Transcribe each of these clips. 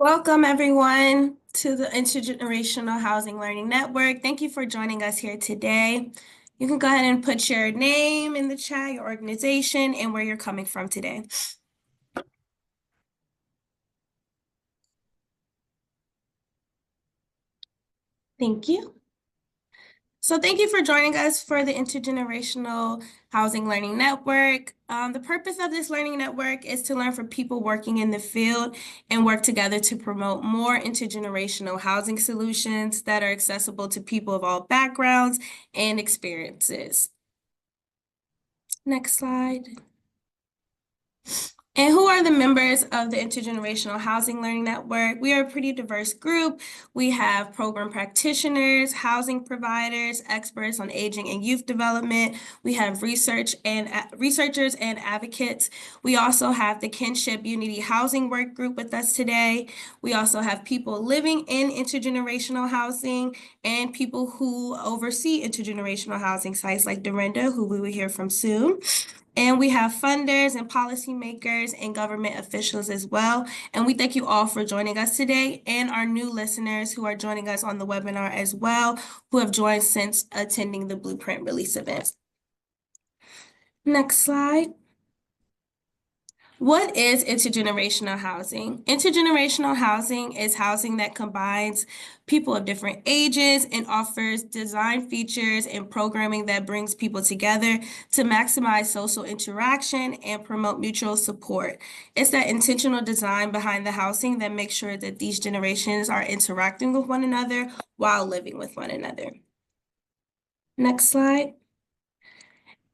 Welcome, everyone, to the Intergenerational Housing Learning Network. Thank you for joining us here today. You can go ahead and put your name in the chat, your organization, and where you're coming from today. Thank you. So thank you for joining us for the Intergenerational Housing Learning Network. The purpose of this learning network is to learn from people working in the field and work together to promote more intergenerational housing solutions that are accessible to people of all backgrounds and experiences. Next slide. And who are the members of the Intergenerational Housing Learning Network? We are a pretty diverse group. We have program practitioners, housing providers, experts on aging and youth development. We have researchers and advocates. We also have the Kinship Unity Housing Work Group with us today. We also have people living in intergenerational housing and people who oversee intergenerational housing sites like Dorinda, who we will hear from soon. And we have funders and policymakers and government officials as well. And we thank you all for joining us today and our new listeners who are joining us on the webinar as well, who have joined since attending the Blueprint release event. Next slide. What is intergenerational housing? Intergenerational housing is housing that combines people of different ages and offers design features and programming that brings people together to maximize social interaction and promote mutual support. It's that intentional design behind the housing that makes sure that these generations are interacting with one another while living with one another. Next slide.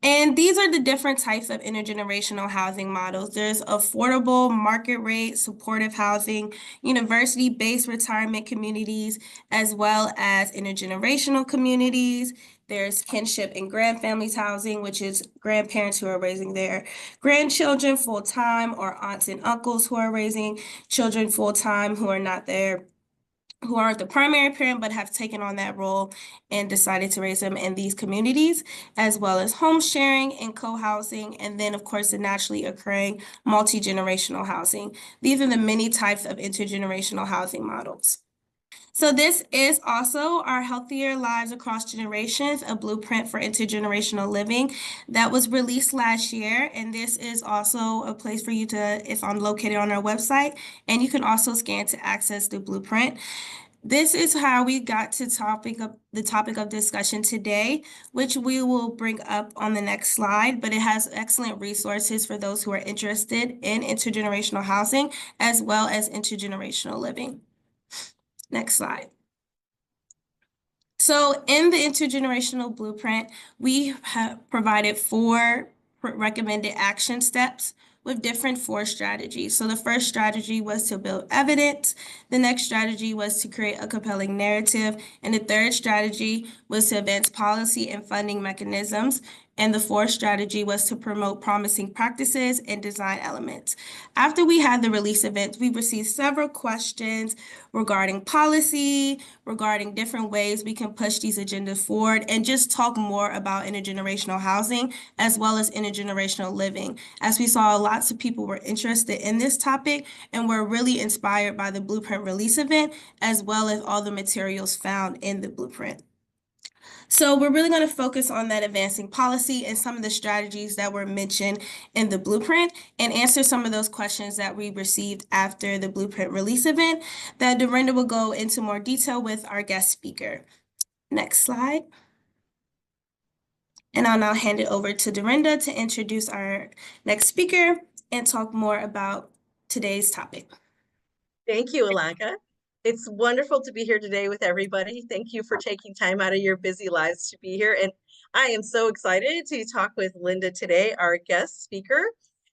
And these are the different types of intergenerational housing models. There's affordable, market rate, supportive housing, university-based retirement communities, as well as intergenerational communities. There's kinship and grandfamilies housing, which is grandparents who are raising their grandchildren full-time, or aunts and uncles who are raising children full-time who aren't the primary parent but have taken on that role and decided to raise them in these communities, as well as home sharing and co-housing, and then of course the naturally occurring multi-generational housing. These are the many types of intergenerational housing models. So this is also our Healthier Lives Across Generations, a blueprint for intergenerational living that was released last year. And this is also a place for you to, it's located on our website, and you can also scan to access the blueprint. This is how we got to the topic of discussion today, which we will bring up on the next slide, but it has excellent resources for those who are interested in intergenerational housing as well as intergenerational living. Next slide. So in the intergenerational blueprint, we have provided 4 recommended action steps with different 4 strategies. So the first strategy was to build evidence. The next strategy was to create a compelling narrative. And the third strategy was to advance policy and funding mechanisms. And the 4th strategy was to promote promising practices and design elements. After we had the release event, we received several questions regarding policy, regarding different ways we can push these agendas forward, and just talk more about intergenerational housing as well as intergenerational living. As we saw, lots of people were interested in this topic and were really inspired by the Blueprint release event, as well as all the materials found in the Blueprint. So we're really going to focus on that advancing policy and some of the strategies that were mentioned in the Blueprint, and answer some of those questions that we received after the Blueprint release event that Dorinda will go into more detail with our guest speaker. Next slide. And I'll now hand it over to Dorinda to introduce our next speaker and talk more about today's topic. Thank you, Ilanka. It's wonderful to be here today with everybody. Thank you for taking time out of your busy lives to be here. And I am so excited to talk with Linda today, our guest speaker,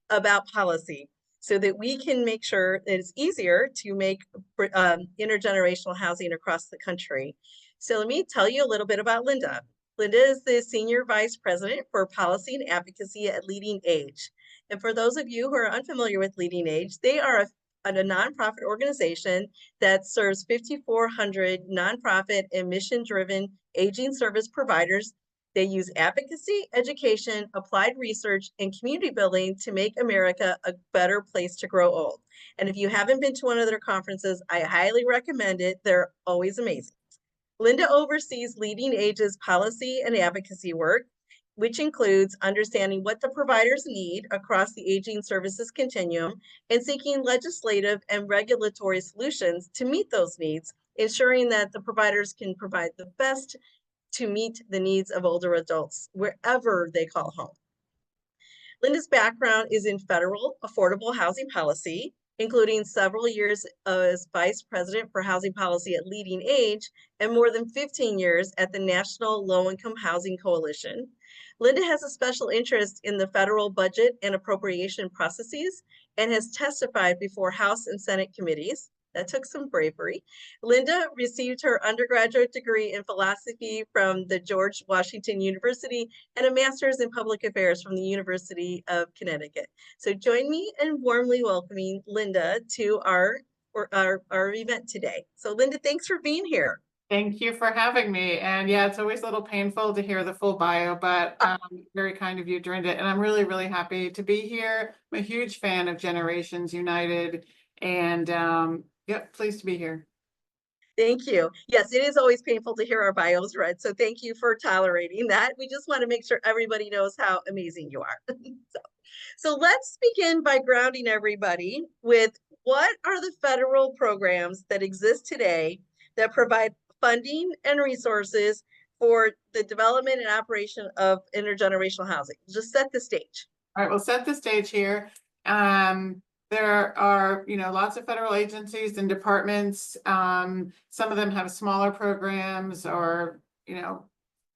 about policy, so that we can make sure that it's easier to make intergenerational housing across the country. So let me tell you a little bit about Linda. Linda is the Senior Vice President for Policy and Advocacy at LeadingAge. And for those of you who are unfamiliar with LeadingAge, they are a nonprofit organization that serves 5,400 nonprofit and mission-driven aging service providers They use advocacy, education, applied research, and community building to make America a better place to grow old. And if you haven't been to one of their conferences, I highly recommend it. They're always amazing. Linda oversees LeadingAge's policy and advocacy work, which includes understanding what the providers need across the aging services continuum and seeking legislative and regulatory solutions to meet those needs, ensuring that the providers can provide the best to meet the needs of older adults wherever they call home. Linda's background is in federal affordable housing policy, including several years as Vice President for Housing Policy at LeadingAge and more than 15 years at the National Low-Income Housing Coalition. Linda has a special interest in the federal budget and appropriation processes and has testified before House and Senate committees. That took some bravery. Linda received her undergraduate degree in philosophy from the George Washington University and a master's in public affairs from the University of Connecticut. So join me in warmly welcoming Linda to our event today. So Linda, thanks for being here. Thank you for having me. And yeah, it's always a little painful to hear the full bio, but very kind of you during it. And I'm really, really happy to be here. I'm a huge fan of Generations United, and yep, pleased to be here. Thank you. Yes, it is always painful to hear our bios read, so thank you for tolerating that. We just want to make sure everybody knows how amazing you are. So let's begin by grounding everybody with what are the federal programs that exist today that provide funding and resources for the development and operation of intergenerational housing. Just set the stage. All right, we'll set the stage here. There are, lots of federal agencies and departments. Some of them have smaller programs or,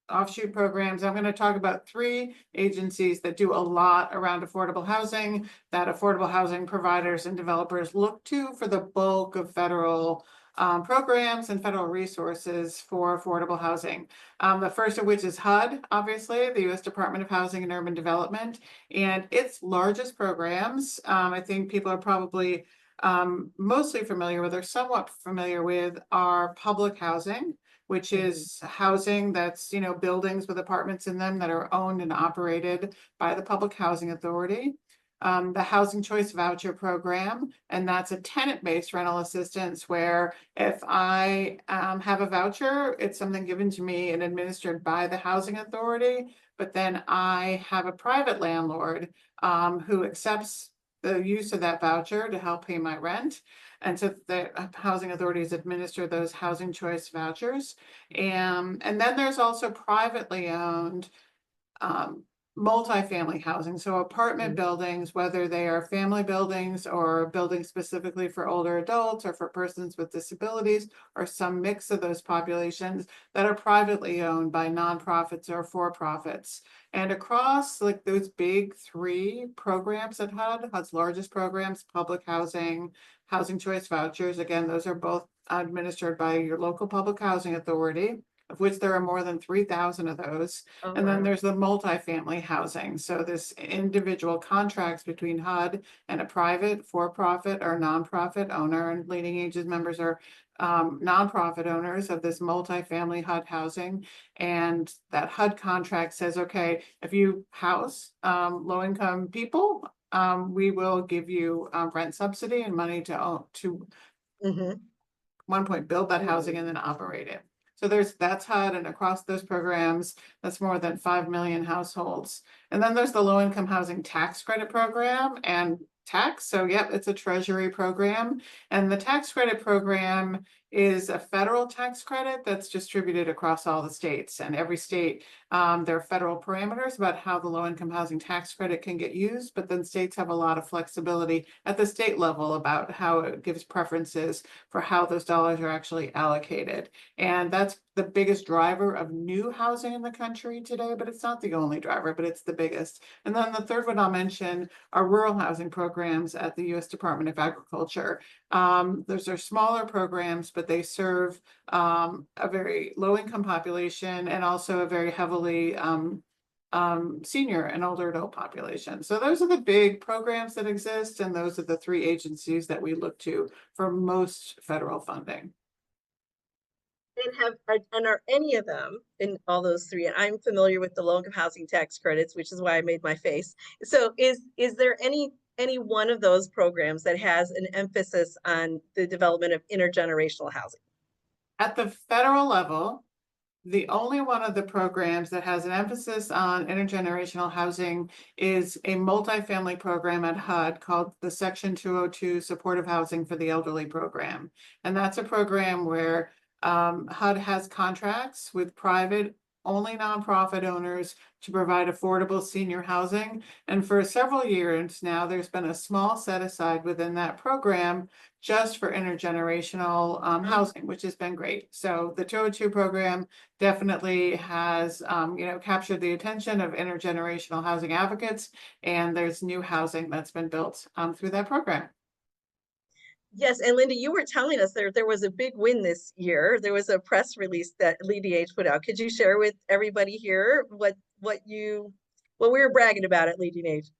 offshoot programs. I'm going to talk about 3 agencies that do a lot around affordable housing, that affordable housing providers and developers look to for the bulk of federal programs and federal resources for affordable housing. The first of which is HUD, obviously, the U.S. Department of Housing and Urban Development, and its largest programs, I think people are probably mostly familiar with or somewhat familiar with, are public housing, which is housing that's, buildings with apartments in them that are owned and operated by the Public Housing Authority. The Housing Choice Voucher Program, and that's a tenant-based rental assistance where if I have a voucher, it's something given to me and administered by the Housing Authority, but then I have a private landlord who accepts the use of that voucher to help pay my rent. And so the housing authorities administer those housing choice vouchers. And then there's also privately owned multifamily housing. So apartment buildings, whether they are family buildings or buildings specifically for older adults or for persons with disabilities, or some mix of those populations that are privately owned by nonprofits or for-profits. And across like those big 3 programs at HUD, HUD's largest programs, public housing, housing choice vouchers, again, those are both administered by your local public housing authority, of which there are more than 3,000 of those. Oh, and then wow. there's the multifamily housing. So this individual contracts between HUD and a private, for-profit or nonprofit owner, and LeadingAge's members are nonprofit owners of this multifamily HUD housing. And that HUD contract says, okay, if you house low-income people, we will give you rent subsidy and money to one point build that housing and then operate it. So that's HUD, and across those programs, that's more than 5 million households. And then there's the low-income housing tax credit program and tax. So yep, it's a Treasury program. And the tax credit program is a federal tax credit that's distributed across all the states. And every state, there are federal parameters about how the low-income housing tax credit can get used, but then states have a lot of flexibility at the state level about how it gives preferences for how those dollars are actually allocated. And that's the biggest driver of new housing in the country today, but it's not the only driver, but it's the biggest. And then the third one I'll mention are rural housing programs at the U.S. Department of Agriculture. Those are smaller programs, but they serve a very low-income population and also a very heavily senior and older adult population. So those are the big programs that exist, and those are the 3 agencies that we look to for most federal funding. And are any of them in all those three? And I'm familiar with the low-income housing tax credits, which is why I made my face. So is there any one of those programs that has an emphasis on the development of intergenerational housing? At the federal level, the only one of the programs that has an emphasis on intergenerational housing is a multifamily program at HUD called the Section 202 Supportive Housing for the Elderly program. And that's a program where HUD has contracts with private, only nonprofit owners to provide affordable senior housing. And for several years now, there's been a small set aside within that program just for intergenerational housing, which has been great. So the 202 program definitely has, captured the attention of intergenerational housing advocates, and there's new housing that's been built through that program. Yes, and Linda, you were telling us there was a big win this year. There was a press release that LeadingAge put out. Could you share with everybody here what we were bragging about at LeadingAge?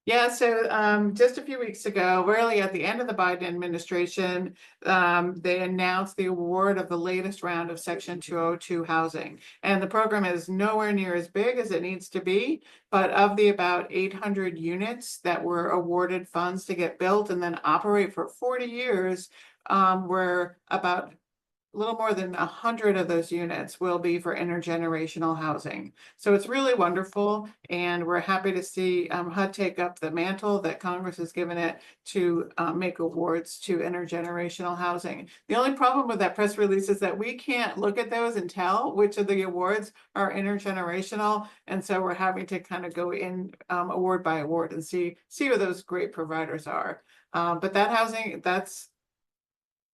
Yeah, so just a few weeks ago, really at the end of the Biden administration, they announced the award of the latest round of Section 202 housing. And the program is nowhere near as big as it needs to be, but of the about 800 units that were awarded funds to get built and then operate for 40 years, were about a little more than 100 of those units will be for intergenerational housing. So it's really wonderful, and we're happy to see HUD take up the mantle that Congress has given it to make awards to intergenerational housing. The only problem with that press release is that we can't look at those and tell which of the awards are intergenerational, and so we're having to kind of go in award by award and see who those great providers are. But that housing, that's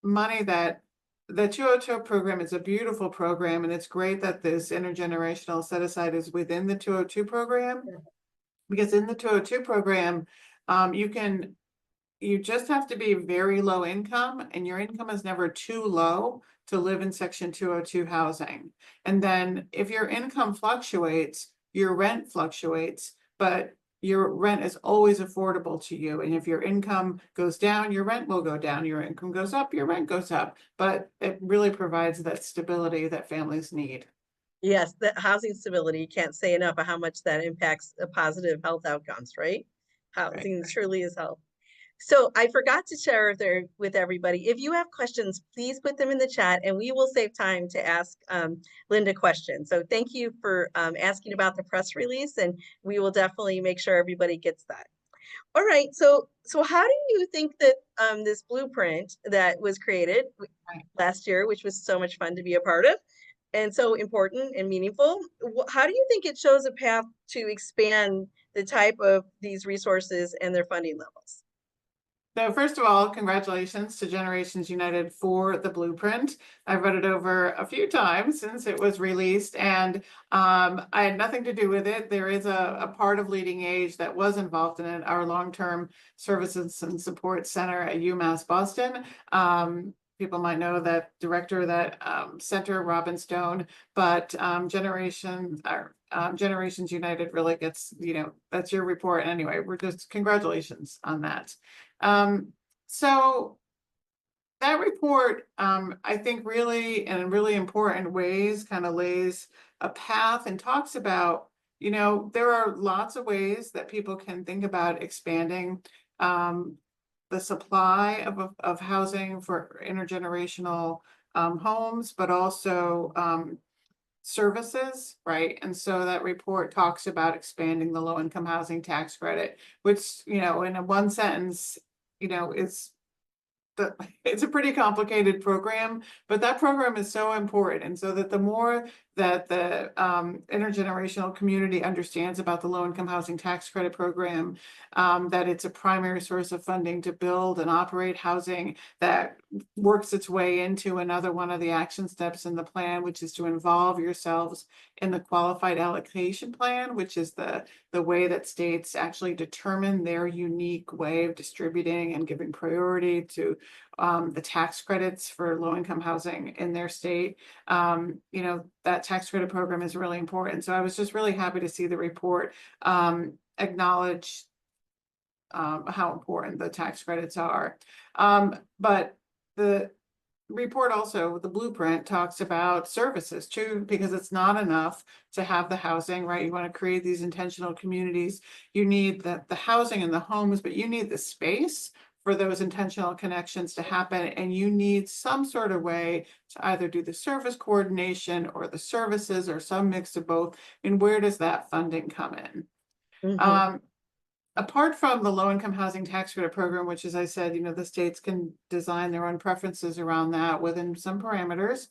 money that the 202 program is a beautiful program, and it's great that this intergenerational set aside is within the 202 program, because in the 202 program, you just have to be very low income, and your income is never too low to live in Section 202 housing. And then if your income fluctuates, your rent fluctuates, but your rent is always affordable to you. And if your income goes down, your rent will go down. Your income goes up, your rent goes up. But it really provides that stability that families need. Yes, the housing stability, can't say enough of how much that impacts the positive health outcomes, right? Housing truly is health. So I forgot to share there with everybody. If you have questions, please put them in the chat and we will save time to ask Linda questions. So thank you for asking about the press release, and we will definitely make sure everybody gets that. All right, so how do you think that this blueprint that was created last year, which was so much fun to be a part of, and so important and meaningful, how do you think it shows a path to expand the type of these resources and their funding levels? So first of all, congratulations to Generations United for the blueprint. I've read it over a few times since it was released, and I had nothing to do with it. There is a part of LeadingAge that was involved in it, our long-term services and support center at UMass Boston. People might know that director of that center, Robin Stone, but Generations United really gets, that's your report anyway. We're just congratulations on that. So that report, I think really in really important ways kind of lays a path and talks about, there are lots of ways that people can think about expanding the supply of housing for intergenerational homes, but also services, right? And so that report talks about expanding the low-income housing tax credit, which, in a one sentence, it's a pretty complicated program, but that program is so important. And so that the more that the intergenerational community understands about the low-income housing tax credit program, that it's a primary source of funding to build and operate housing that works its way into another one of the action steps in the plan, which is to involve yourselves in the qualified allocation plan, which is the way that states actually determine their unique way of distributing and giving priority to the tax credits for low-income housing in their state. That tax credit program is really important. So I was just really happy to see the report acknowledge how important the tax credits are. But the report also, the blueprint talks about services too, because it's not enough to have the housing, right? You want to create these intentional communities. You need the housing and the homes, but you need the space for those intentional connections to happen. And you need some sort of way to either do the service coordination or the services or some mix of both. And where does that funding come in? Mhm. Apart from the low-income housing tax credit program, which, as I said, the states can design their own preferences around that within some parameters.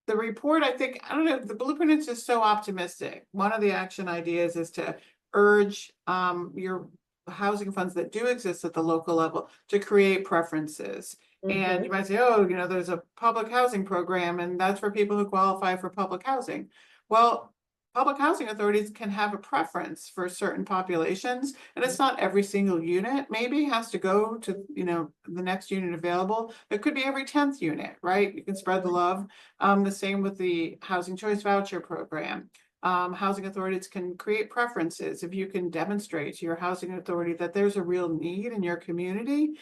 The report, I think, I don't know, the blueprint is just so optimistic. One of the action ideas is to urge your housing funds that do exist at the local level to create preferences. And you Mhm. might say, oh, there's a public housing program and that's for people who qualify for public housing. Well, public housing authorities can have a preference for certain populations, and it's not every single unit. Maybe has to go to, the next unit available. It could be every 10th unit, right? You can spread the love. The same with the housing choice voucher program. Housing authorities can create preferences. If you can demonstrate to your housing authority that there's a real need in your community,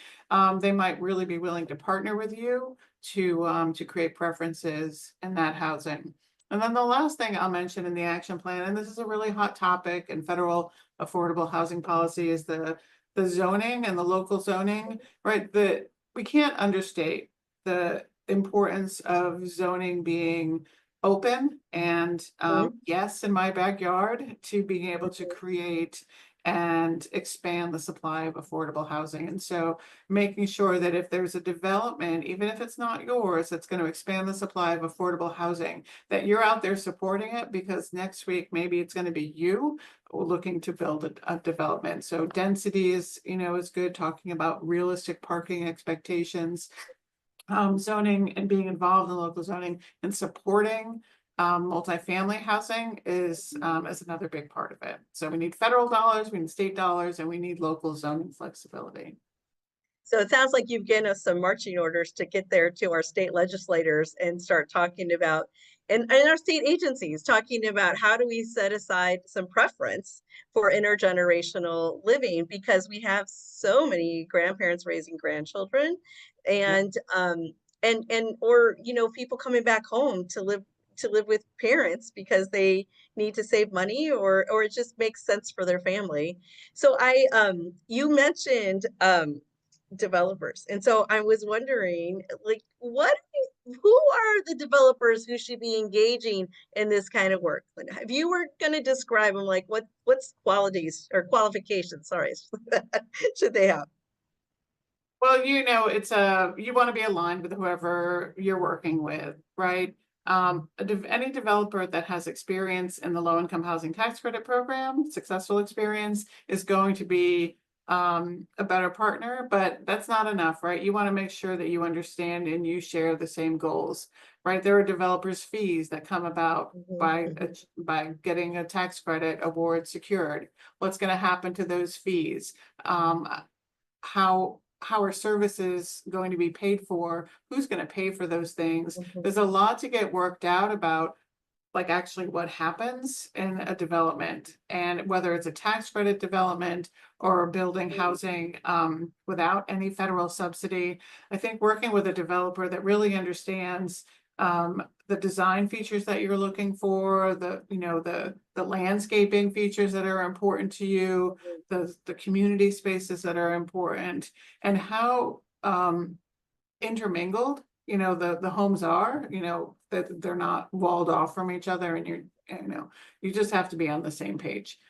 they might really be willing to partner with you to create preferences in that housing. And then the last thing I'll mention in the action plan, and this is a really hot topic in federal affordable housing policy, is the zoning and the local zoning, right? We can't understate the importance of zoning being open and Mhm. yes, in my backyard, to being able to create and expand the supply of affordable housing. And so making sure that if there's a development, even if it's not yours, that's going to expand the supply of affordable housing, that you're out there supporting it, because next week maybe it's going to be you looking to build a development. So density is good, talking about realistic parking expectations, zoning and being involved in local zoning and supporting multifamily housing is another big part of it. So we need federal dollars, we need state dollars, and we need local zoning flexibility. So it sounds like you've given us some marching orders to get there to our state legislators and start talking about, and our state agencies, talking about how do we set aside some preference for intergenerational living, because we have so many grandparents raising grandchildren, and or people coming back home to live with parents because they need to save money, or it just makes sense for their family. So you mentioned developers. And so I was wondering, like, who are the developers who should be engaging in this kind of work? If you were going to describe them, like what's qualities or qualifications, sorry, should they have? Well, you want to be aligned with whoever you're working with, right? Any developer that has experience in the low-income housing tax credit program, successful experience, is going to be a better partner, but that's not enough, right? You want to make sure that you understand and you share the same goals, right? There are developers' fees that come about by getting a tax credit award secured. What's going to happen to those fees? How are services going to be paid for? Who's going to pay for those things? There's a lot to get worked out about, like, actually what happens in a development, and whether it's a tax credit development or building housing without any federal subsidy. I think working with a developer that really understands the design features that you're looking for, the landscaping features that are important to you, the community spaces that are important, and how intermingled the homes are, that they're not walled off from each other, and you just have to be on the same page.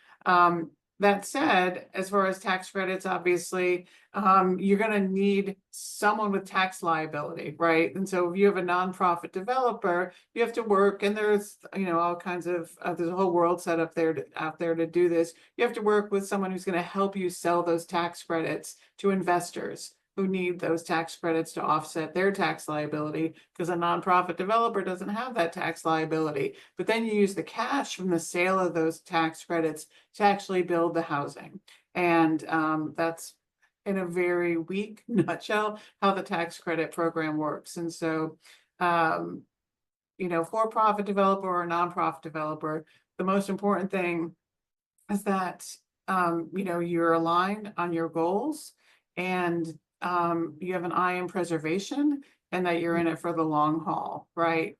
That said, as far as tax credits, obviously, you're going to need someone with tax liability, right? And so if you have a nonprofit developer, you have to work, and there's all kinds of there's a whole world set up there out there to do this. You have to work with someone who's going to help you sell those tax credits to investors who need those tax credits to offset their tax liability, because a nonprofit developer doesn't have that tax liability. But then you use the cash from the sale of those tax credits to actually build the housing. And that's, in a very weak nutshell, how the tax credit program works. And so, for-profit developer or nonprofit developer, the most important thing is that, you're aligned on your goals, and you have an eye on preservation and that you're in it for the long haul, right?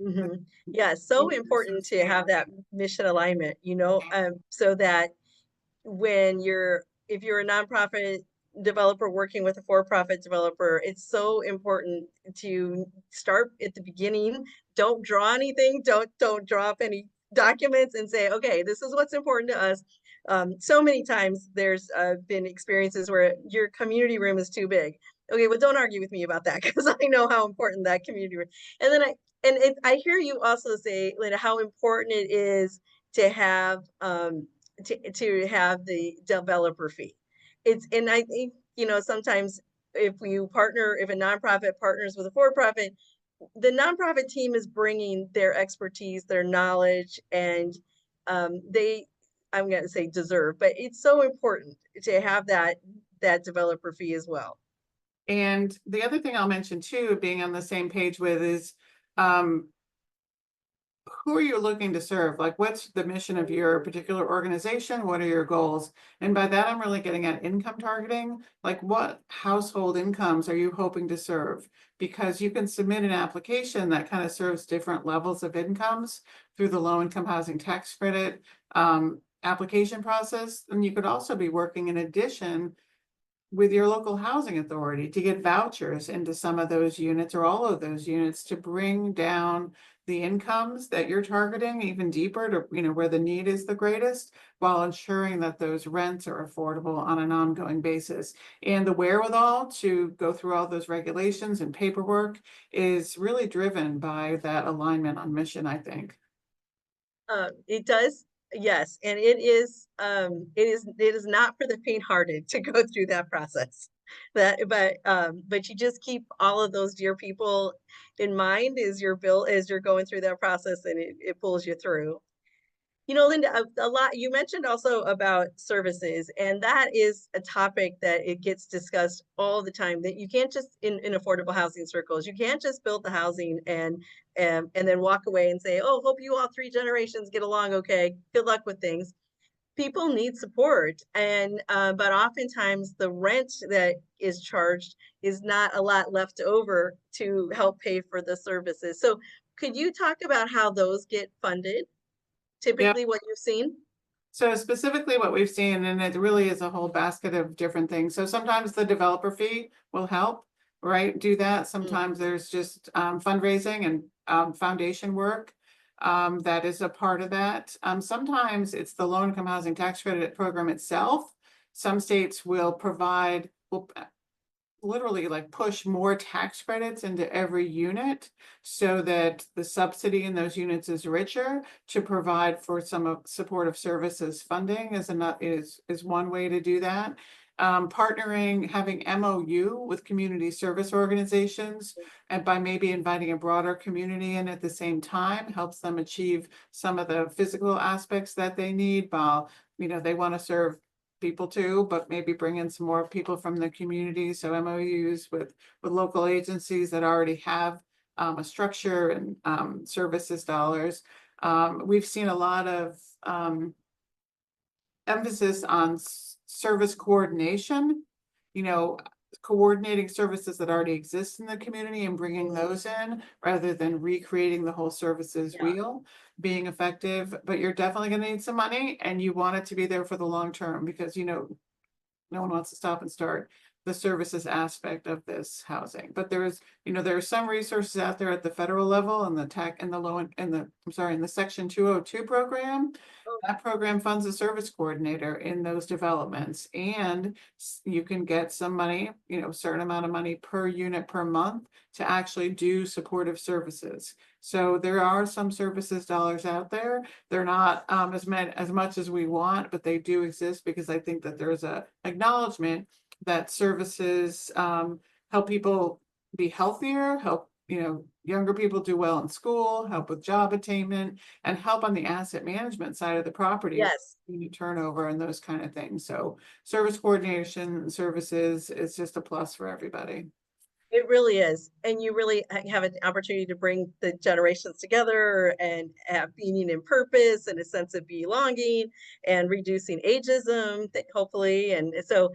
Mhm. Yeah, so important to have that mission alignment, so that when if you're a nonprofit developer working with a for-profit developer, it's so important to start at the beginning. Don't draw anything, don't draw up any documents and say, okay, this is what's important to us. So many times there's been experiences where your community room is too big. Okay, well, don't argue with me about that because I know how important that community room. And then I hear you also say, Linda, how important it is to have to have the developer fee. And I think, sometimes if if a nonprofit partners with a for-profit, the nonprofit team is bringing their expertise, their knowledge, and I'm going to say deserve, but it's so important to have that developer fee as well. And the other thing I'll mention too, being on the same page with is, um, who are you looking to serve? Like, what's the mission of your particular organization? What are your goals? And by that, I'm really getting at income targeting. Like, what household incomes are you hoping to serve? Because you can submit an application that kind of serves different levels of incomes through the low income housing tax credit application process. And you could also be working in addition with your local housing authority to get vouchers into some of those units or all of those units to bring down the incomes that you're targeting even deeper to, where the need is the greatest, while ensuring that those rents are affordable on an ongoing basis. And the wherewithal to go through all those regulations and paperwork is really driven by that alignment on mission, I think. It does, yes, and it is not for the faint-hearted to go through that process. But you just keep all of those dear people in mind as you're going through that process, and it pulls you through. Linda, a lot you mentioned also about services, and that is a topic that it gets discussed all the time, that you can't just in affordable housing circles, you can't just build the housing and then walk away and say, oh, hope you all 3 generations get along okay. Good luck with things. People need support, and but oftentimes the rent that is charged is not a lot left over to help pay for the services. So could you talk about how those get funded? Yeah. Typically what you've seen? So specifically what we've seen, and it really is a whole basket of different things. So sometimes the developer fee will help, right? Do that. Sometimes there's just fundraising and foundation work that is a part of that. Sometimes it's the low income housing tax credit program itself. Some states will provide, will literally like push more tax credits into every unit so that the subsidy in those units is richer to provide for some of supportive services funding is one way to do that. Partnering, having MOU with community service organizations, and by maybe inviting a broader community in at the same time helps them achieve some of the physical aspects that they need while, they want to serve people too, but maybe bring in some more people from the community. So MOUs with local agencies that already have a structure and services dollars. We've seen a lot of emphasis on service coordination, coordinating services that already exist in the community and bringing those in rather than recreating the whole services wheel, being effective. But you're definitely going to need some money, and you want it to be there for the long term because, no one wants to stop and start the services aspect of this housing. But there are some resources out there at the federal level and the tech and the low in the Section 202 program. That program funds a service coordinator in those developments, and you can get some money, a certain amount of money per unit per month to actually do supportive services. So there are some services dollars out there. They're not as much as we want, but they do exist because I think that there's a acknowledgement that services help people be healthier, help younger people do well in school, help with job attainment, and help on the asset management side of the property. Yes. Turnover and those kind of things. So service coordination services is just a plus for everybody. It really is. And you really have an opportunity to bring the generations together and have meaning and purpose and a sense of belonging and reducing ageism, hopefully. And so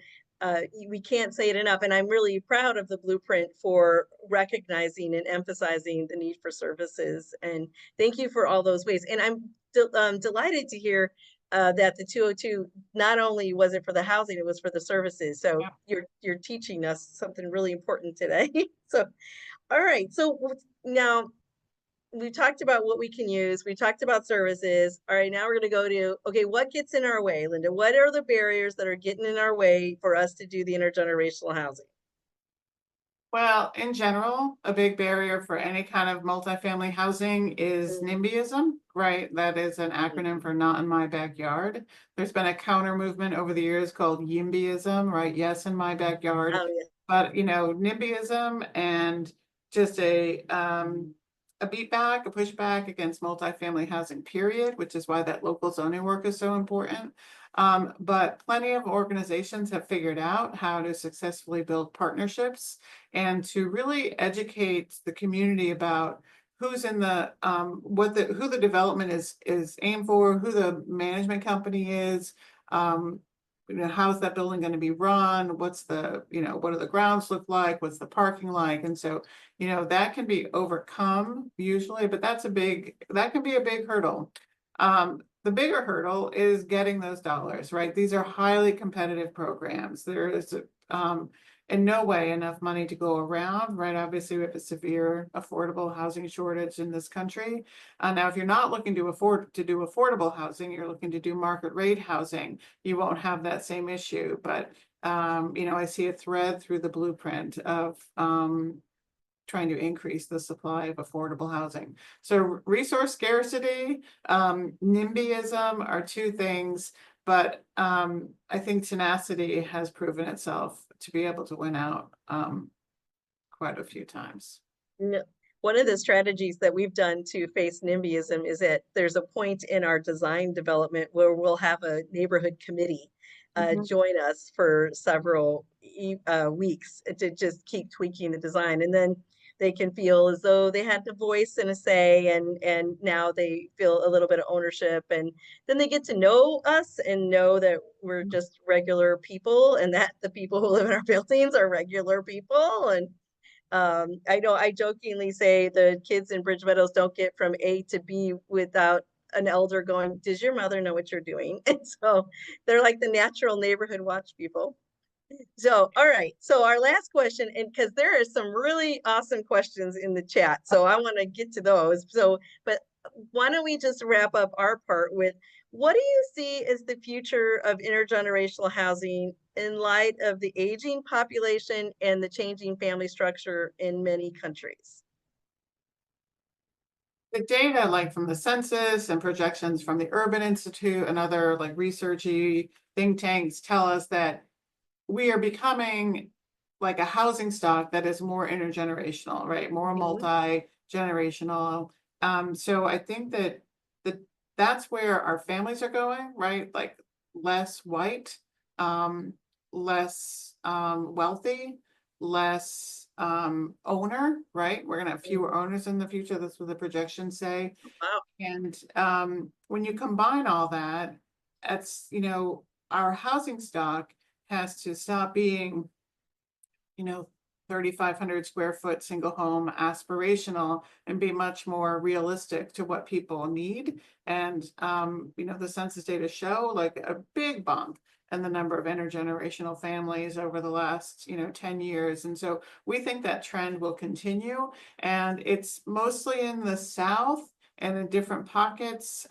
we can't say it enough. And I'm really proud of the blueprint for recognizing and emphasizing the need for services. And thank you for all those ways. And I'm delighted to hear that the 202, not only was it for the housing, it was for the services. So you're teaching us something really important today. So, all right. So now we talked about what we can use. We talked about services. All right, now we're going to go to, okay, what gets in our way, Linda? What are the barriers that are getting in our way for us to do the intergenerational housing? Well, in general, a big barrier for any kind of multifamily housing is NIMBYism, right? That is an acronym for not in my backyard. There's been a counter movement over the years called YIMBYism, right? Yes, in my backyard. Oh, yeah. But, you know, NIMBYism and just a beat back, a pushback against multifamily housing, period, which is why that local zoning work is so important. But plenty of organizations have figured out how to successfully build partnerships and to really educate the community about who's in the who the development is aimed for, who the management company is, you know, how's that building going to be run, what's the, you know, what do the grounds look like, what's the parking like. And so, you know, that can be overcome usually, but that can be a big hurdle. The bigger hurdle is getting those dollars, right? These are highly competitive programs. There is in no way enough money to go around, right? Obviously, we have a severe affordable housing shortage in this country. Now, if you're not looking to do affordable housing, you're looking to do market rate housing, you won't have that same issue. But you know, I see a thread through the blueprint of trying to increase the supply of affordable housing. So resource scarcity, NIMBYism are two things, but I think tenacity has proven itself to be able to win out quite a few times. No. One of the strategies that we've done to face NIMBYism is that there's a point in our design development where we'll have a neighborhood committee join us for several weeks to just keep tweaking the design. And then they can feel as though they had a voice and a say, and now they feel a little bit of ownership. And then they get to know us and know that we're just regular people and that the people who live in our buildings are regular people. And I know I jokingly say the kids in Bridge Meadows don't get from A to B without an elder going, does your mother know what you're doing? And so they're like the natural neighborhood watch people. So, all right. So our last question, and because there are some really awesome questions in the chat, so I want to get to those. So, but why don't we just wrap up our part with, what do you see as the future of intergenerational housing in light of the aging population and the changing family structure in many countries? The data, like from the census and projections from the Urban Institute and other like researchy think tanks, tell us that we are becoming like a housing stock that is more intergenerational, right? More multi-generational. So I think that that's where our families are going, right? Like less white, less wealthy, less owner, right? We're gonna have fewer owners in the future. That's what the projections say. Wow. And when you combine all that, it's, you know, our housing stock has to stop being, you know, 3,500 square foot single home aspirational and be much more realistic to what people need. And, you know, the census data show like a big bump in the number of intergenerational families over the last, you know, 10 years. And so we think that trend will continue. And it's mostly in the South and in different pockets.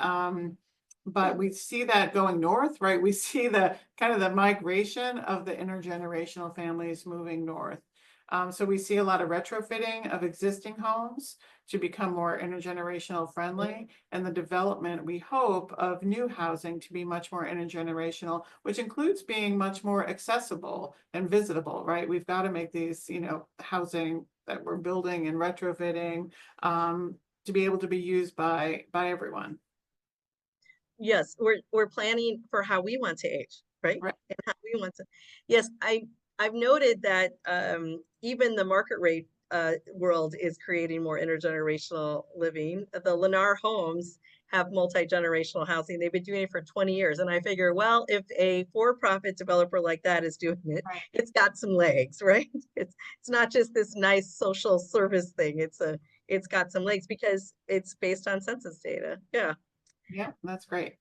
But we see that going north, right? We see the kind of the migration of the intergenerational families moving north. So we see a lot of retrofitting of existing homes to become more intergenerational friendly, and the development, we hope, of new housing to be much more intergenerational, which includes being much more accessible and visitable, right? We've got to make these, you know, housing that we're building and retrofitting to be able to be used by everyone. Yes, we're planning for how we want to age, right? Right. And how we want to. Yes, I've noted that even the market rate world is creating more intergenerational living. The Lennar homes have multi-generational housing. They've been doing it for 20 years. And I figure, well, if a for-profit developer like that is doing it, Right. it's got some legs, right? It's not just this nice social service thing. It's got some legs because it's based on census data. Yeah. Yeah, that's great.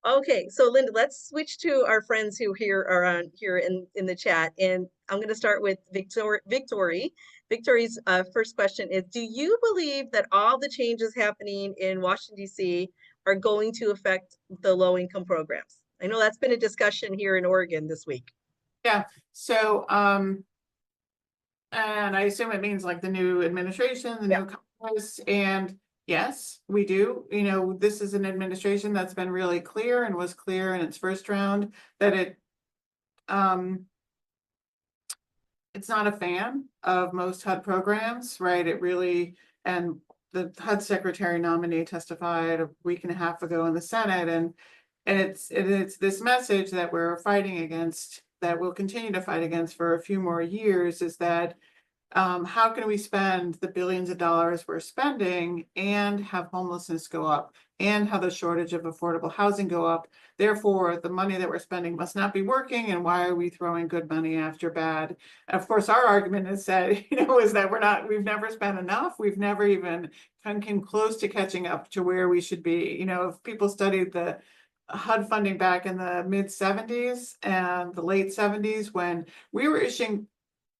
Okay, so Linda, let's switch to our friends who here are on here in the chat, and I'm going to start with Victory. Victory's first question is: do you believe that all the changes happening in Washington D.C. are going to affect the low-income programs? I know that's been a discussion here in Oregon this week. Yeah. So, and I assume it means like the new administration, the new Congress, and yes, we do. You know, this is an administration that's been really clear and was clear in its first round that it's not a fan of most HUD programs, right? It really, and the HUD secretary nominee testified a week and a half ago in the Senate, and it's this message that we're fighting against, that we'll continue to fight against for a few more years, is that how can we spend the billions of dollars we're spending and have homelessness go up and have the shortage of affordable housing go up? Therefore, the money that we're spending must not be working, and why are we throwing good money after bad? And of course, our argument is that, is that we've never spent enough. We've never even came close to catching up to where we should be. If people studied the HUD funding back in the mid 70s and the late 70s, when we were issuing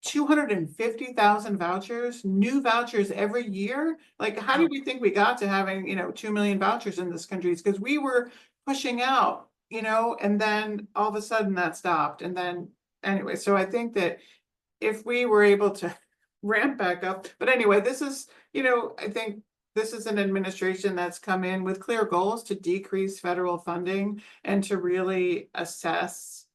250,000 vouchers, new vouchers every year. Like, how did we think we got to having, 2 million vouchers in this country? It's because we were pushing out, and then all of a sudden that stopped. And then anyway, so I think that if we were able to ramp back up, but anyway, this is, I think this is an administration that's come in with clear goals to decrease federal funding and to really assess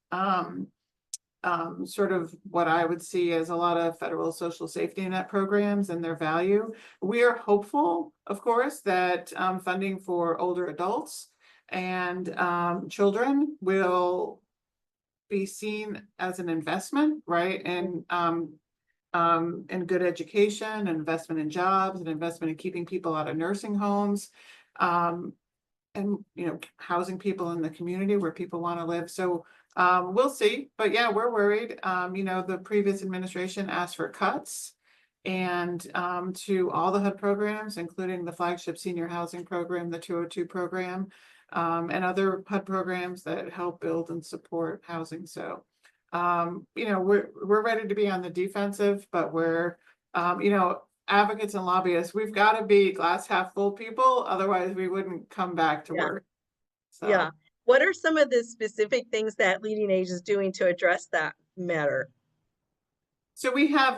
sort of what I would see as a lot of federal social safety net programs and their value. We are hopeful, of course, that funding for older adults and children will be seen as an investment, right? And good education, investment in jobs, and investment in keeping people out of nursing homes. And housing people in the community where people want to live. So we'll see, but yeah, we're worried. The previous administration asked for cuts and to all the HUD programs, including the flagship senior housing program, the 202 program, and other HUD programs that help build and support housing. So we're ready to be on the defensive, but we're advocates and lobbyists, we've got to be glass half full people, otherwise we wouldn't come back to work. So yeah. What are some of the specific things that LeadingAge is doing to address that matter? So we have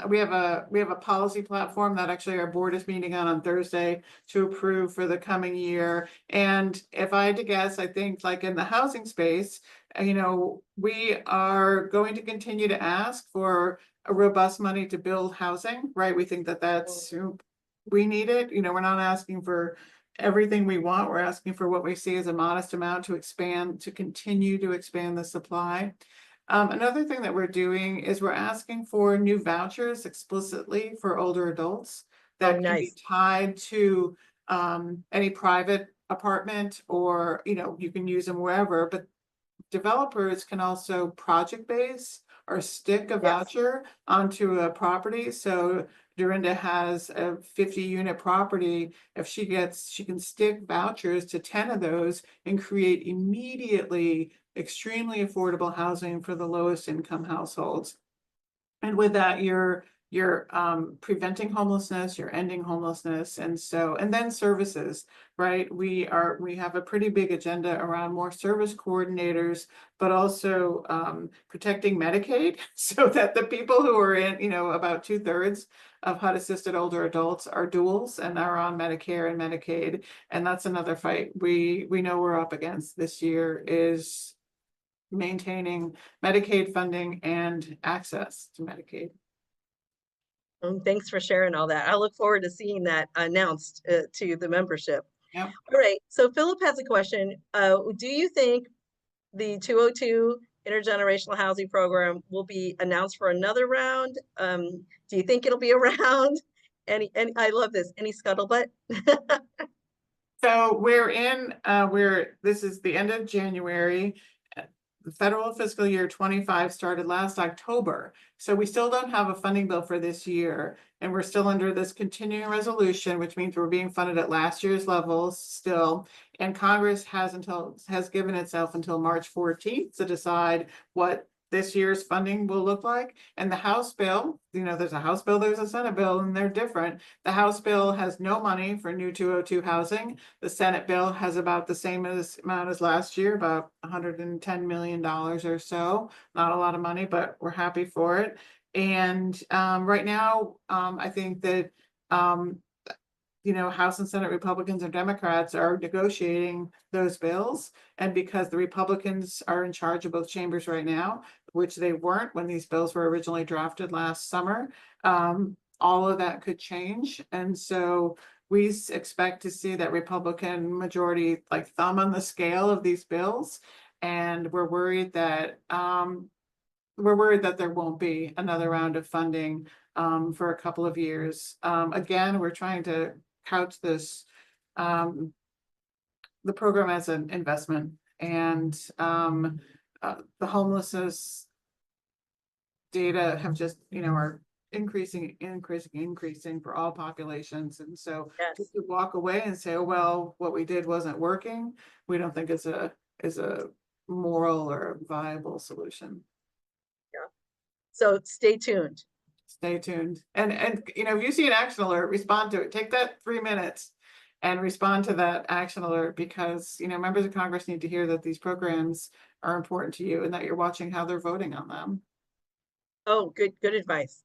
we have a policy platform that actually our board is meeting on Thursday to approve for the coming year. And if I had to guess, I think like in the housing space, we are going to continue to ask for a robust money to build housing, right? We think that we need it. We're not asking for everything we want. We're asking for what we see as a modest amount to continue to expand the supply. Another thing that we're doing is we're asking for new vouchers explicitly for older adults that can be tied to any private apartment, or you can use them wherever, but developers can also project base or stick a voucher onto a property. So Dorinda has a 50-unit property. If she can stick vouchers to 10 of those and create immediately extremely affordable housing for the lowest income households. And with that, you're preventing homelessness, you're ending homelessness, and then services, right? We have a pretty big agenda around more service coordinators, but also protecting Medicaid, so that the people who are in, about 2/3 of HUD assisted older adults are duals and are on Medicare and Medicaid, and that's another fight we know we're up against this year, is maintaining Medicaid funding and access to Medicaid. Thanks for sharing all that. I look forward to seeing that announced to the membership. Yep. All right. So Philip has a question. Do you think the 202 intergenerational housing program will be announced for another round? Do you think it'll be around? I love this. Any scuttlebutt? So this is the end of January. The federal fiscal year 25 started last October. So we still don't have a funding bill for this year. And we're still under this continuing resolution, which means we're being funded at last year's levels still. And Congress has given itself until March 14th to decide what this year's funding will look like. And the House bill, there's a House bill, there's a Senate bill, and they're different. The House bill has no money for new 202 housing. The Senate bill has about the same amount as last year, about $110 million or so. Not a lot of money, but we're happy for it. And right now, I think that House and Senate Republicans and Democrats are negotiating those bills. And because the Republicans are in charge of both chambers right now, which they weren't when these bills were originally drafted last summer, all of that could change. And so we expect to see that Republican majority like thumb on the scale of these bills. And we're worried that there won't be another round of funding for a couple of years. Again, we're trying to couch this the program as an investment, and the homelessness data have just are increasing for all populations. And so Yes. to walk away and say, oh well, what we did wasn't working, we don't think is a moral or viable solution. So stay tuned. Stay tuned. And if you see an action alert, respond to it. Take that 3 minutes and respond to that action alert, because members of Congress need to hear that these programs are important to you and that you're watching how they're voting on them. Oh, good advice.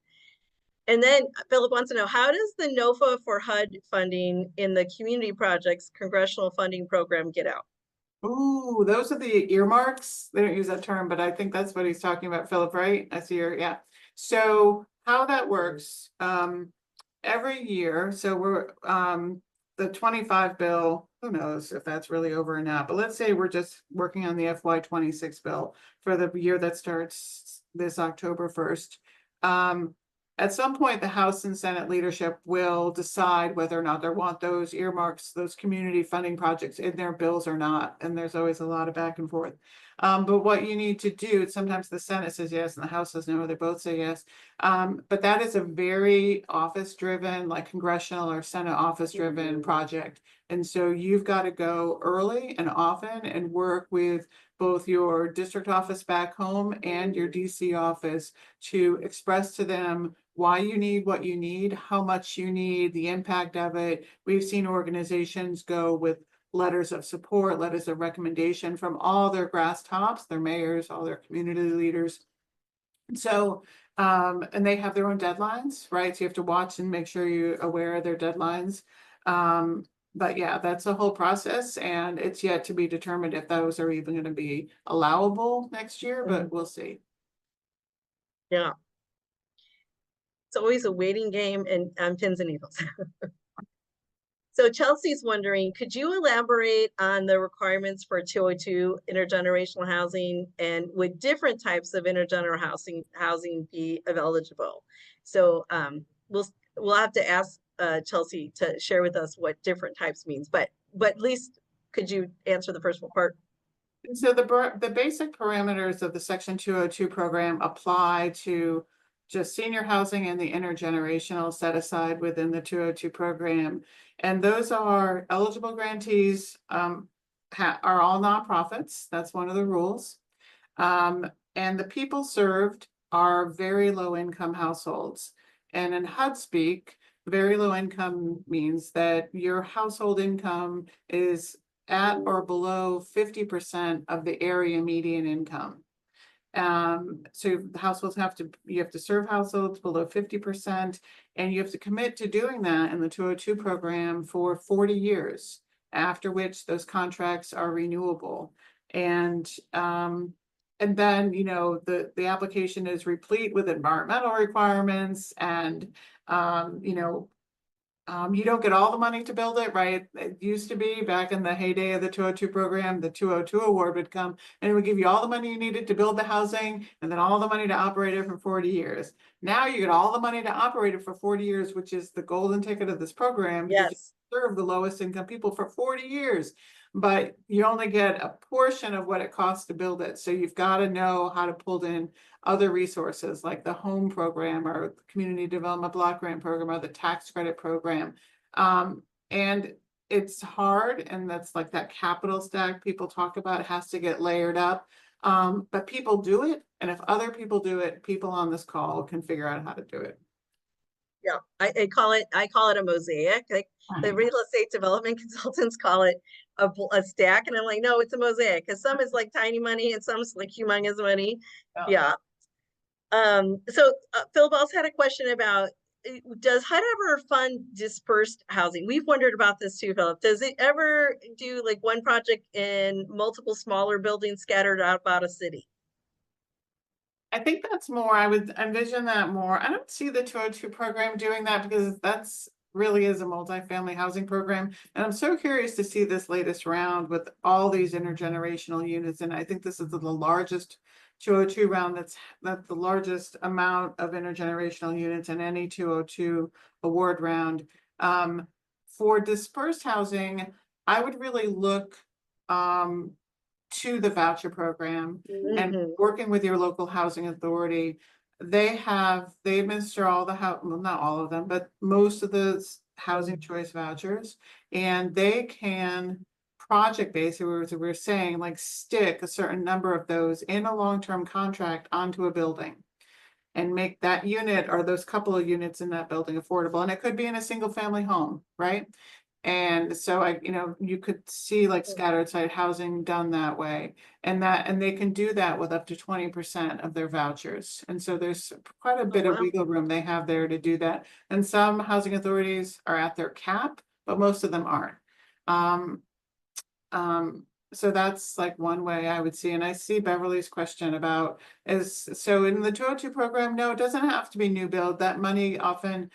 And then Philip wants to know, how does the NOFA for HUD funding in the community projects congressional funding program get out? Ooh, those are the earmarks. They don't use that term, but I think that's what he's talking about, Philip, right? I see your, yeah. So how that works, every year, so we're, the 25 bill, who knows if that's really over or not, but let's say we're just working on the FY 26 bill for the year that starts this October 1st. At some point, the House and Senate leadership will decide whether or not they want those earmarks, those community funding projects in their bills or not. And there's always a lot of back and forth. But what you need to do, sometimes the Senate says yes and the House says no, they both say yes. But that is a very office-driven, like congressional or Senate office-driven project. And so you've got to go early and often and work with both your district office back home and your DC office to express to them why you need what you need, how much you need, the impact of it. We've seen organizations go with letters of support, letters of recommendation from all their grass tops, their mayors, all their community leaders. So, and they have their own deadlines, right? So you have to watch and make sure you're aware of their deadlines. But yeah, that's a whole process, and it's yet to be determined if those are even going to be allowable next year, but we'll see. Yeah. It's always a waiting game and on pins and needles. So Chelsea's wondering, could you elaborate on the requirements for 202 intergenerational housing, and would different types of intergenerational housing be eligible? So we'll have to ask Chelsea to share with us what different types means, but at least could you answer the first part? So the basic parameters of the Section 202 program apply to just senior housing and the intergenerational set aside within the 202 program. And those are eligible grantees are all nonprofits. That's one of the rules. And the people served are very low income households. And in HUD speak, very low income means that your household income is at or below 50% of the area median income. So the households you have to serve households below 50%, and you have to commit to doing that in the 202 program for 40 years, after which those contracts are renewable. And then, the application is replete with environmental requirements and, You don't get all the money to build it, right? It used to be back in the heyday of the 202 program, the 202 award would come and it would give you all the money you needed to build the housing and then all the money to operate it for 40 years. Now you get all the money to operate it for 40 years, which is the golden ticket of this program because you Yes. serve the lowest income people for 40 years, but you only get a portion of what it costs to build it. So you've got to know how to pull in other resources like the home program or the community development block grant program or the tax credit program. And it's hard, and that's like that capital stack people talk about, it has to get layered up. But people do it, and if other people do it, people on this call can figure out how to do it. Yeah, I call it a mosaic. Like the real estate development consultants call it a stack, and I'm like, no, it's a mosaic because some is like tiny money and some's like humongous money. Yeah. So Phil Balls had a question about, does HUD ever fund dispersed housing? We've wondered about this too, Philip. Does it ever do like one project in multiple smaller buildings scattered out about a city? I think that's more, I would envision that more. I don't see the 202 program doing that because that's really is a multifamily housing program. And I'm so curious to see this latest round with all these intergenerational units. And I think this is the largest 202 round that's the largest amount of intergenerational units in any 202 award round. For dispersed housing, I would really look to the voucher program and working with your local housing authority. They administer all the well, not all of them, but most of the housing choice vouchers, and they can project-based, we're saying, like stick a certain number of those in a long-term contract onto a building and make that unit or those couple of units in that building affordable. And it could be in a single family home, right? And so you could see like scattered site housing done that way, and they can do that with up to 20% of their vouchers. And so there's quite a bit of wiggle room they have there to do that. And some housing authorities are at their cap, but most of them aren't. So that's like one way I would see. And I see Beverly's question about so in the 202 program, no, it doesn't have to be new build. That money often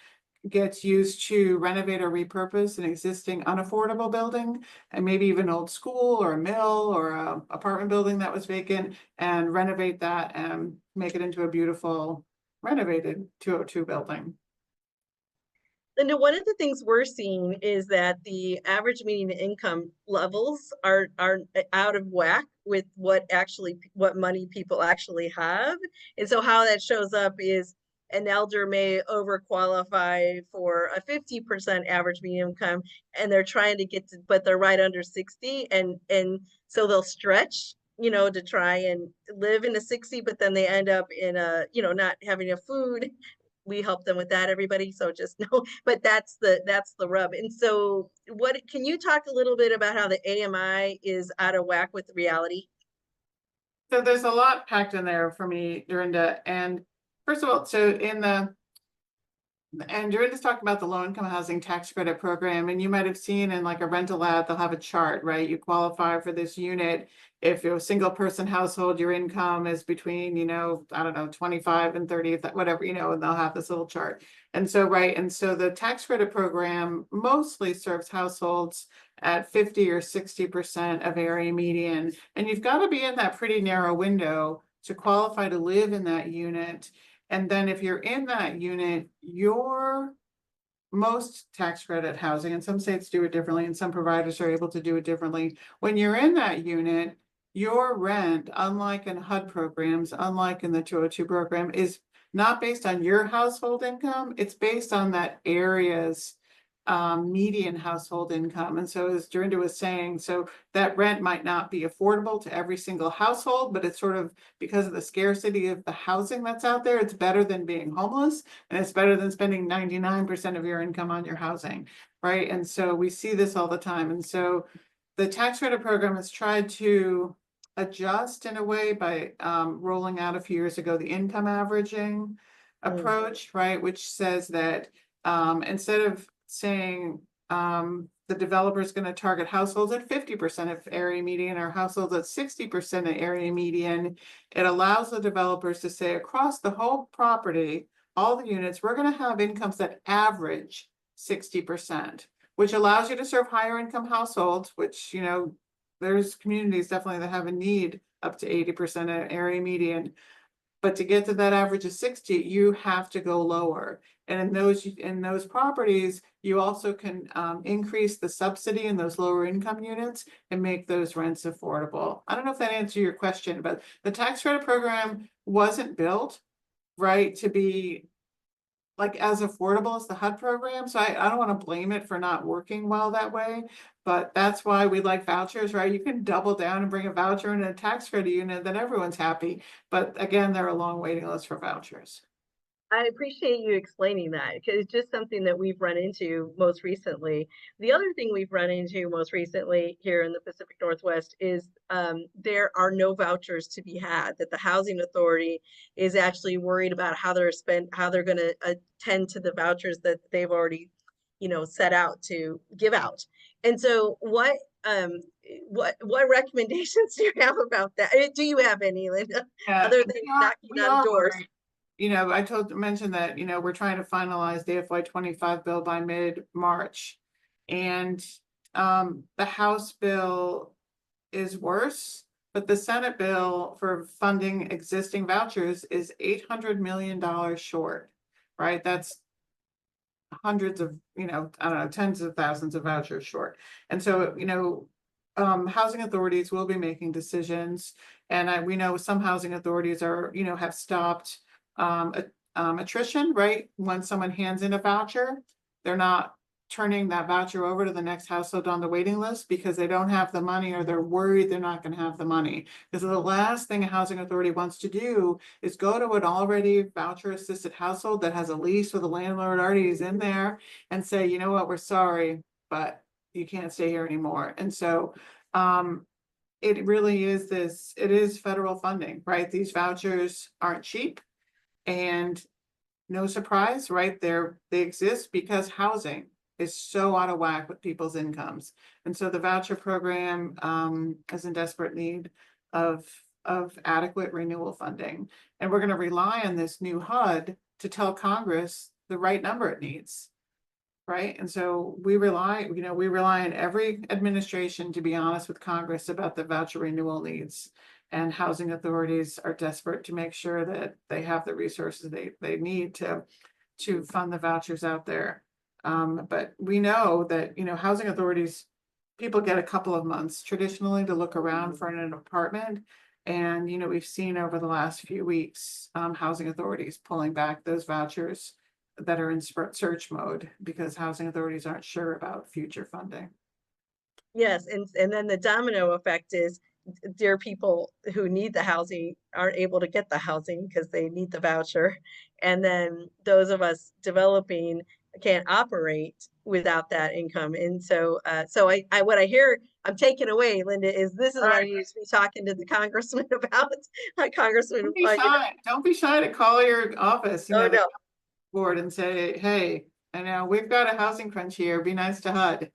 gets used to renovate or repurpose an existing unaffordable building, and maybe even old school or a mill or a apartment building that was vacant, and renovate that and make it into a beautiful renovated 202 building. Linda, one of the things we're seeing is that the average median income levels are out of whack with what money people actually have. And so how that shows up is an elder may overqualify for a 50% average median income, and they're trying to but they're right under 60, and so they'll stretch, to try and live in a 60, but then they end up in a, not having enough food. We help them with that, everybody. So just know, but that's the rub. And so can you talk a little bit about how the AMI is out of whack with reality? So there's a lot packed in there for me, Dorinda. And first of all, Dorinda's talking about the low-income housing tax credit program, and you might have seen in like a rental ad, they'll have a chart, right? You qualify for this unit. If you're a single person household, your income is between, I don't know, 25 and 30, whatever, and they'll have this little chart. And so, right, and so the tax credit program mostly serves households at 50 or 60% of area median. And you've got to be in that pretty narrow window to qualify to live in that unit. And then if you're in that unit, your most tax credit housing, and some states do it differently, and some providers are able to do it differently. When you're in that unit, your rent, unlike in HUD programs, unlike in the 202 program, is not based on your household income. It's based on that area's median household income. And so as Dorinda was saying, so that rent might not be affordable to every single household, but it's sort of because of the scarcity of the housing that's out there, it's better than being homeless, and it's better than spending 99% of your income on your housing, right? And so we see this all the time. And so the tax credit program has tried to adjust in a way by rolling out a few years ago the income averaging approach, right? Which says that instead of saying the developer is going to target households at 50% of area median or households at 60% of area median, it allows the developers to say across the whole property, all the units, we're going to have incomes that average 60%, which allows you to serve higher income households, which, there's communities definitely that have a need up to 80% of area median. But to get to that average of 60, you have to go lower. And in those properties, you also can increase the subsidy in those lower income units and make those rents affordable. I don't know if that answers your question, but the tax credit program wasn't built, right, to be like as affordable as the HUD program. So I don't want to blame it for not working well that way, but that's why we like vouchers, right? You can double down and bring a voucher in a tax credit unit, then everyone's happy. But again, there are a long waiting list for vouchers. I appreciate you explaining that, because it's just something that we've run into most recently. The other thing we've run into most recently here in the Pacific Northwest is there are no vouchers to be had, that the housing authority is actually worried about how they're going to attend to the vouchers that they've already, set out to give out. And so what recommendations do you have about that? Do you have any, Linda, Yeah, other than knocking on doors? I mentioned that, we're trying to finalize the FY25 bill by mid-March. And the House bill is worse, but the Senate bill for funding existing vouchers is $800 million short, right? That's hundreds of, I don't know, tens of thousands of vouchers short. And so, housing authorities will be making decisions. And we know some housing authorities are, have stopped attrition, right? When someone hands in a voucher, they're not turning that voucher over to the next household on the waiting list because they don't have the money, or they're worried they're not going to have the money. Because the last thing a housing authority wants to do is go to an already voucher assisted household that has a lease with a landlord already is in there and say, you know what, we're sorry, but you can't stay here anymore. And so it really is it is federal funding, right? These vouchers aren't cheap, and no surprise, right? They exist because housing is so out of whack with people's incomes. And so the voucher program is in desperate need of adequate renewal funding. And we're going to rely on this new HUD to tell Congress the right number it needs. Right. And so we rely on every administration to be honest with Congress about the voucher renewal needs. And housing authorities are desperate to make sure that they have the resources they need to fund the vouchers out there. But we know that, housing authorities, people get a couple of months traditionally to look around for an apartment. And, we've seen over the last few weeks, housing authorities pulling back those vouchers that are in search mode because housing authorities aren't sure about future funding. Yes, and then the domino effect is dear people who need the housing aren't able to get the housing because they need the voucher. And then those of us developing can't operate without that income. And so I what I hear I'm taking away, Linda, is this is what I need to be talking to the congressman about. Congressman, Don't be shy. Don't be shy to call your office, oh no. board and say, hey, I know we've got a housing crunch here. Be nice to HUD,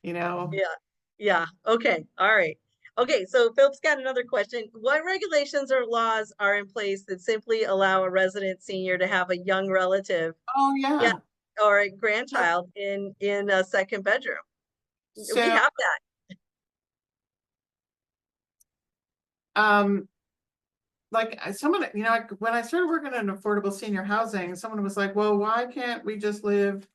Yeah. Okay. All right. Okay. So Philip's got another question. What regulations or laws are in place that simply allow a resident senior to have a young relative, Oh yeah, or a grandchild in a second bedroom? so We have that. like someone, when I started working in affordable senior housing, someone was like, well, why can't we just live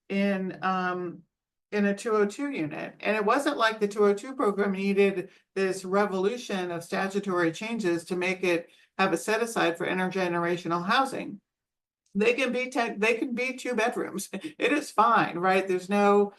in a 202 unit? And it wasn't like the 202 program needed this revolution of statutory changes to make it have a set aside for intergenerational housing. They can be 2 bedrooms. It is fine, right? There's no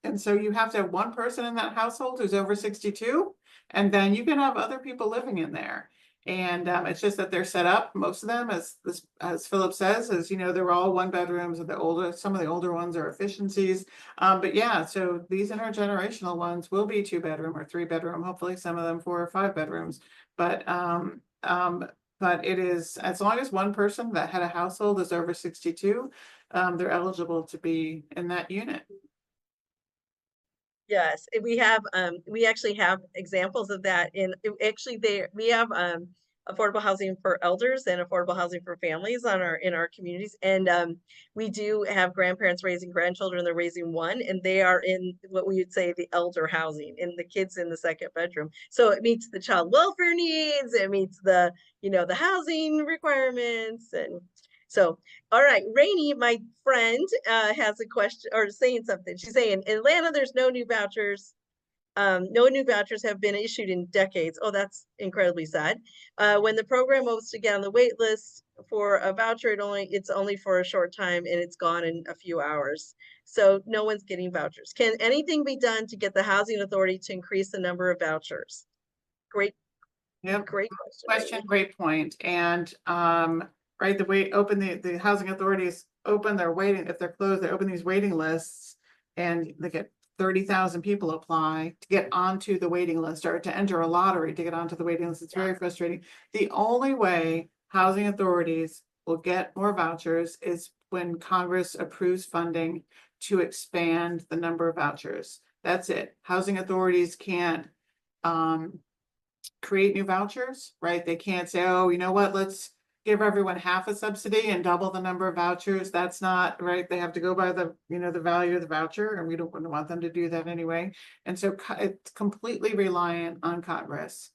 and so you have to have one person in that household who's over 62, and then you can have other people living in there. And it's just that they're set up, most of them, as Philip says, they're all 1 bedrooms, and some of the older ones are efficiencies. But yeah, so these intergenerational ones will be 2 bedroom or 3 bedroom, hopefully some of them 4 or 5 bedrooms. But it is, as long as one person that had a household is over 62, they're eligible to be in that unit. Yes, we actually have examples of that. We have affordable housing for elders and affordable housing for families in our communities. And we do have grandparents raising grandchildren. They're raising one, and they are in what we would say the elder housing, and the kids in the second bedroom. So it meets the child welfare needs. It meets the the housing requirements. And so, all right, Rainey, my friend, has a question or saying something. She's saying, in Atlanta, there's no new vouchers. No new vouchers have been issued in decades. Oh, that's incredibly sad. When the program was to get on the wait list for a voucher, it's only for a short time and it's gone in a few hours. So no one's getting vouchers. Can anything be done to get the housing authority to increase the number of vouchers? Great, Yep. great question. Great point. And right, the housing authorities open their waiting, if they're closed, they open these waiting lists and they get 30,000 people apply to get onto the waiting list or to enter a lottery to get onto the waiting list. It's very frustrating. The only way housing authorities will get more vouchers is when Congress approves funding to expand the number of vouchers. That's it. Housing authorities can't create new vouchers, right? They can't say, oh, you know what, let's give everyone half a subsidy and double the number of vouchers. That's not right. They have to go by the, the value of the voucher, and we don't want them to do that anyway. And so it's completely reliant on Congress.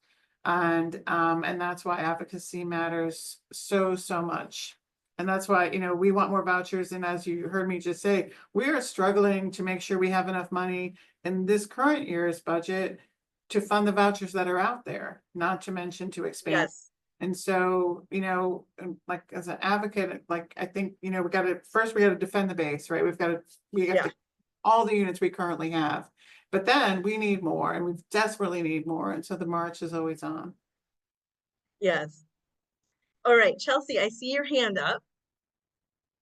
And that's why advocacy matters so much. And that's why, we want more vouchers. And as you heard me just say, we are struggling to make sure we have enough money in this current year's budget to fund the vouchers that are out there, not to mention to expand. Yes. And so, like as an advocate, like I think, we got to defend the base, right? We have to all the units we currently have, but then we need more, and we desperately need more. And so the march is always on. Yes. All right, Chelsea, I see your hand up.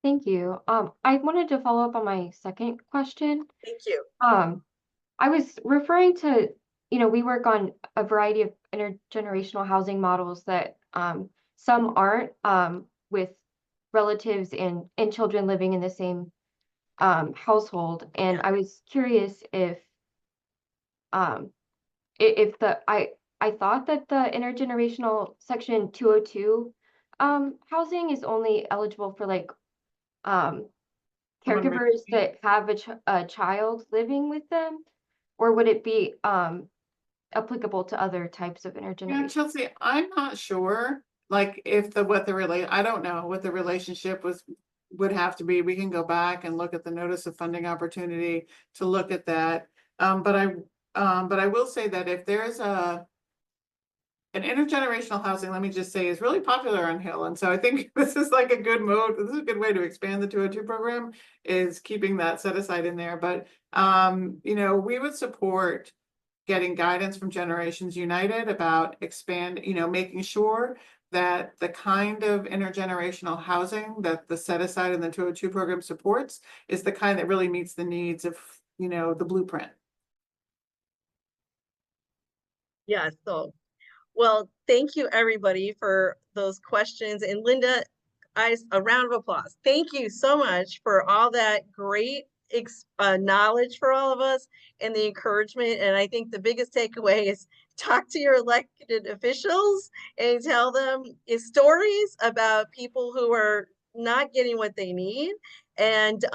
Thank you. I wanted to follow up on my second question. Thank you. I was referring to, we work on a variety of intergenerational housing models that some aren't with relatives and children living in the same household. And I was curious if I thought that the intergenerational section 202 housing is only eligible for like caregivers that have a child living with them, or would it be applicable to other types of intergenerational? Yeah, Chelsea, I'm not sure. Like I don't know what the relationship would have to be. We can go back and look at the notice of funding opportunity to look at that. But I will say that if there's an intergenerational housing, let me just say, is really popular on Hill. And so I think this is like a good mode. This is a good way to expand the 202 program, is keeping that set aside in there. But, we would support getting guidance from Generations United about making sure that the kind of intergenerational housing that the set aside in the 202 program supports is the kind that really meets the needs of, the blueprint. Yeah, so, well, thank you everybody for those questions. And Linda, a round of applause. Thank you so much for all that great knowledge for all of us and the encouragement. And I think the biggest takeaway is talk to your elected officials and tell them stories about people who are not getting what they need, and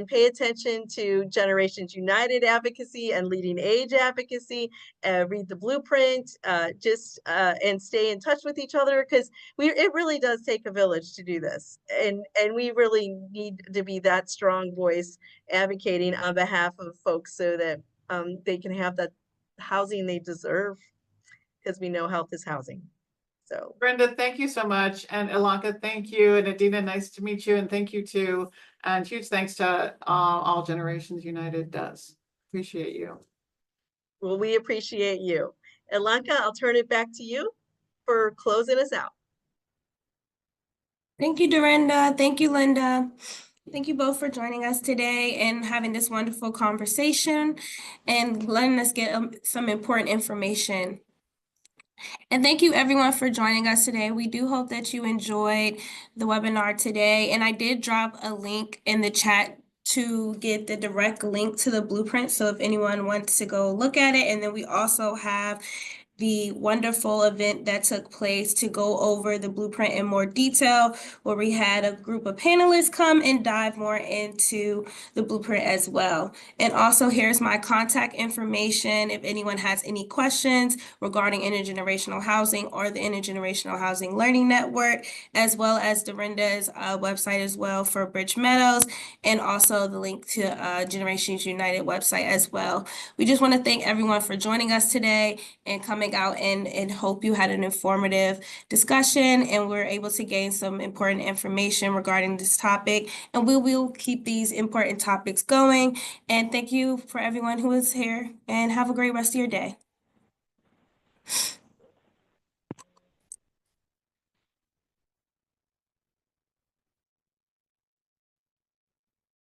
pay attention to Generations United advocacy and LeadingAge advocacy. Read the blueprint, and stay in touch with each other, because it really does take a village to do this, and we really need to be that strong voice advocating on behalf of folks so that they can have the housing they deserve, because we know health is housing. So Brenda, thank you so much. And Ilanka, thank you. And Adina, nice to meet you. And thank you too. And huge thanks to all Generations United does. Appreciate you. Well, we appreciate you. Ilanka, I'll turn it back to you for closing us out. Thank you, Dorinda. Thank you, Linda. Thank you both for joining us today and having this wonderful conversation and letting us get some important information. And thank you everyone for joining us today. We do hope that you enjoyed the webinar today. And I did drop a link in the chat to get the direct link to the blueprint. So if anyone wants to go look at it, and then we also have the wonderful event that took place to go over the blueprint in more detail, where we had a group of panelists come and dive more into the blueprint as well. And also, here's my contact information if anyone has any questions regarding intergenerational housing or the Intergenerational Housing Learning Network, as well as Dorinda's website as well for Bridge Meadows, and also the link to Generations United website as well. We just want to thank everyone for joining us today and coming out, and hope you had an informative discussion and we're able to gain some important information regarding this topic. And we will keep these important topics going. And thank you for everyone who is here, and have a great rest of your day.